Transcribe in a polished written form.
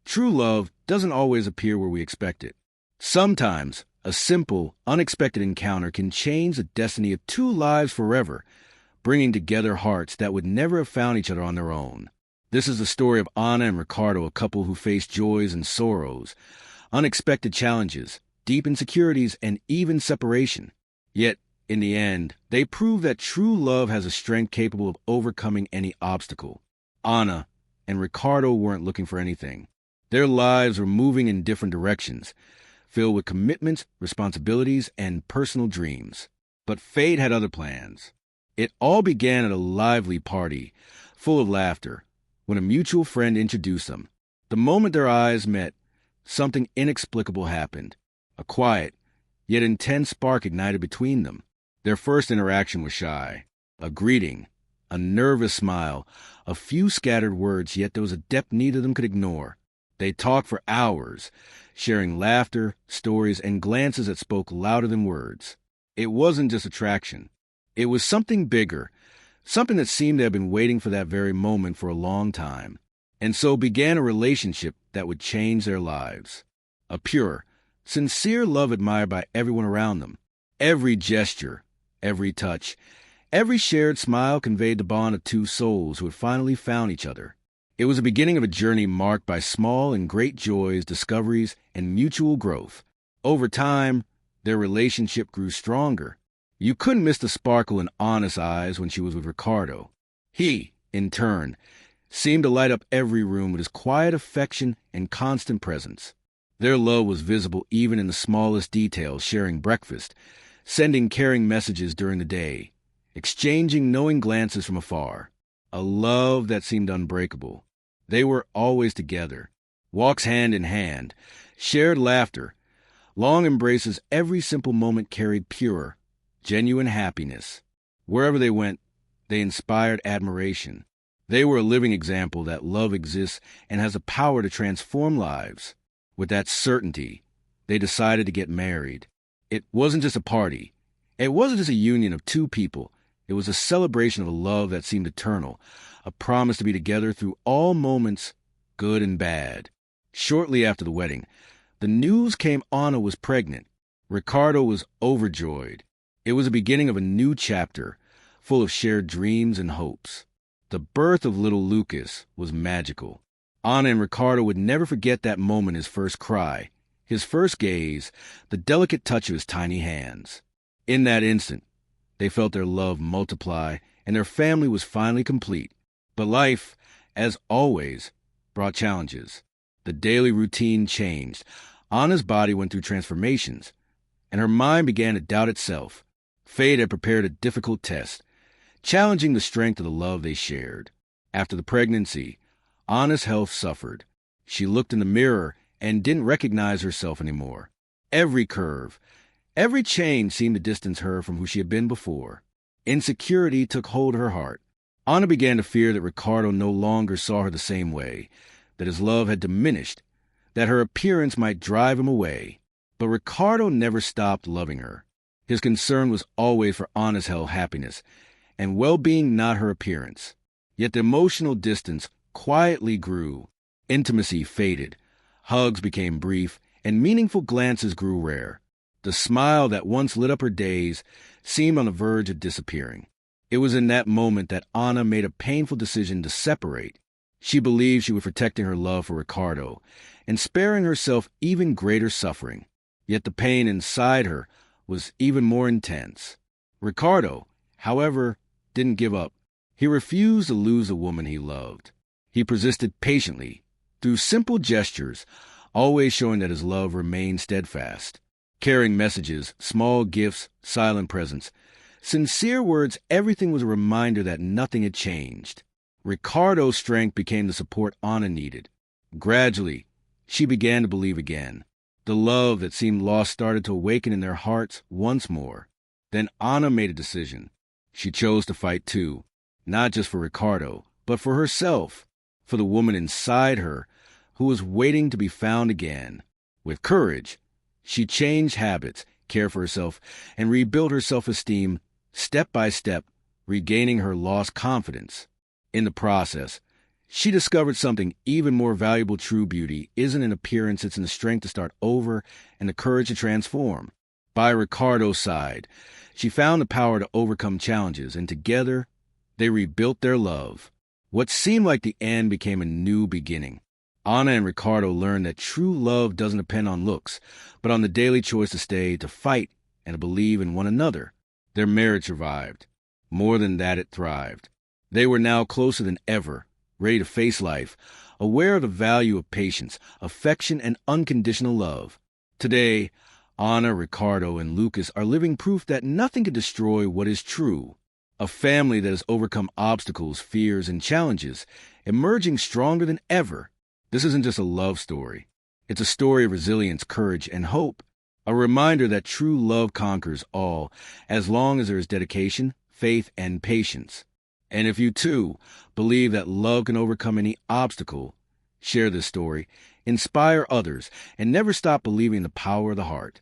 True love doesn't always appear where we expect it. Sometimes, a simple, unexpected encounter can change the destiny of two lives forever, bringing together hearts that would never have found each other on their own. This is the story of Anna and Ricardo, a couple who faced joys and sorrows, unexpected challenges, deep insecurities, and even separation. Yet, in the end, they prove that true love has a strength capable of overcoming any obstacle. Anna and Ricardo weren't looking for anything. Their lives were moving in different directions, filled with commitments, responsibilities, and personal dreams. But fate had other plans. It all began at a lively party, full of laughter, when a mutual friend introduced them. The moment their eyes met, something inexplicable happened. A quiet, yet intense spark ignited between them. Their first interaction was shy. A greeting, a nervous smile, a few scattered words, yet there was a depth neither of them could ignore. They talked for hours, sharing laughter, stories, and glances that spoke louder than words. It wasn't just attraction. It was something bigger, something that seemed to have been waiting for that very moment for a long time. And so began a relationship that would change their lives. A pure, sincere love admired by everyone around them. Every gesture, every touch, every shared smile conveyed the bond of two souls who had finally found each other. It was the beginning of a journey marked by small and great joys, discoveries, and mutual growth. Over time, their relationship grew stronger. You couldn't miss the sparkle in Anna's eyes when she was with Ricardo. He, in turn, seemed to light up every room with his quiet affection and constant presence. Their love was visible even in the smallest details, sharing breakfast, sending caring messages during the day, exchanging knowing glances from afar. A love that seemed unbreakable. They were always together, walks hand in hand, shared laughter, long embraces. Every simple moment carried pure, genuine happiness. Wherever they went, they inspired admiration. They were a living example that love exists and has the power to transform lives. With that certainty, they decided to get married. It wasn't just a party. It wasn't just a union of two people. It was a celebration of a love that seemed eternal, a promise to be together through all moments, good and bad. Shortly after the wedding, the news came Anna was pregnant. Ricardo was overjoyed. It was the beginning of a new chapter, full of shared dreams and hopes. The birth of little Lucas was magical. Anna and Ricardo would never forget that moment, his first cry, his first gaze, the delicate touch of his tiny hands. In that instant, they felt their love multiply, and their family was finally complete. But life, as always, brought challenges. The daily routine changed. Anna's body went through transformations, and her mind began to doubt itself. Fate had prepared a difficult test, challenging the strength of the love they shared. After the pregnancy, Anna's health suffered. She looked in the mirror and didn't recognize herself anymore. Every curve, every change seemed to distance her from who she had been before. Insecurity took hold of her heart. Anna began to fear that Ricardo no longer saw her the same way, that his love had diminished, that her appearance might drive him away. But Ricardo never stopped loving her. His concern was always for Anna's health, happiness, and well-being, not her appearance. Yet the emotional distance quietly grew. Intimacy faded. Hugs became brief, and meaningful glances grew rare. The smile that once lit up her days seemed on the verge of disappearing. It was in that moment that Anna made a painful decision to separate. She believed she was protecting her love for Ricardo and sparing herself even greater suffering. Yet the pain inside her was even more intense. Ricardo, however, didn't give up. He refused to lose the woman he loved. He persisted patiently, through simple gestures, always showing that his love remained steadfast. Carrying messages, small gifts, silent presence, sincere words, everything was a reminder that nothing had changed. Ricardo's strength became the support Anna needed. Gradually, she began to believe again. The love that seemed lost started to awaken in their hearts once more. Then Anna made a decision. She chose to fight too, not just for Ricardo, but for herself, for the woman inside her who was waiting to be found again. With courage, she changed habits, cared for herself, and rebuilt her self-esteem step by step, regaining her lost confidence. In the process, She discovered something even more valuable. True beauty isn't in appearance, it's in the strength to start over and the courage to transform. By Ricardo's side, she found the power to overcome challenges, and together, they rebuilt their love. What seemed like the end became a new beginning. Anna and Ricardo learned that true love doesn't depend on looks, but on the daily choice to stay, to fight, and to believe in one another. Their marriage survived. More than that, it thrived. They were now closer than ever, ready to face life, aware of the value of patience, affection, and unconditional love. Today, Anna, Ricardo, and Lucas are living proof that nothing can destroy what is true. A family that has overcome obstacles, fears, and challenges, emerging stronger than ever. This isn't just a love story. It's a story of resilience, courage, and hope. A reminder that true love conquers all, as long as there is dedication, faith, and patience. And if you, too, believe that love can overcome any obstacle, share this story, inspire others, and never stop believing in the power of the heart.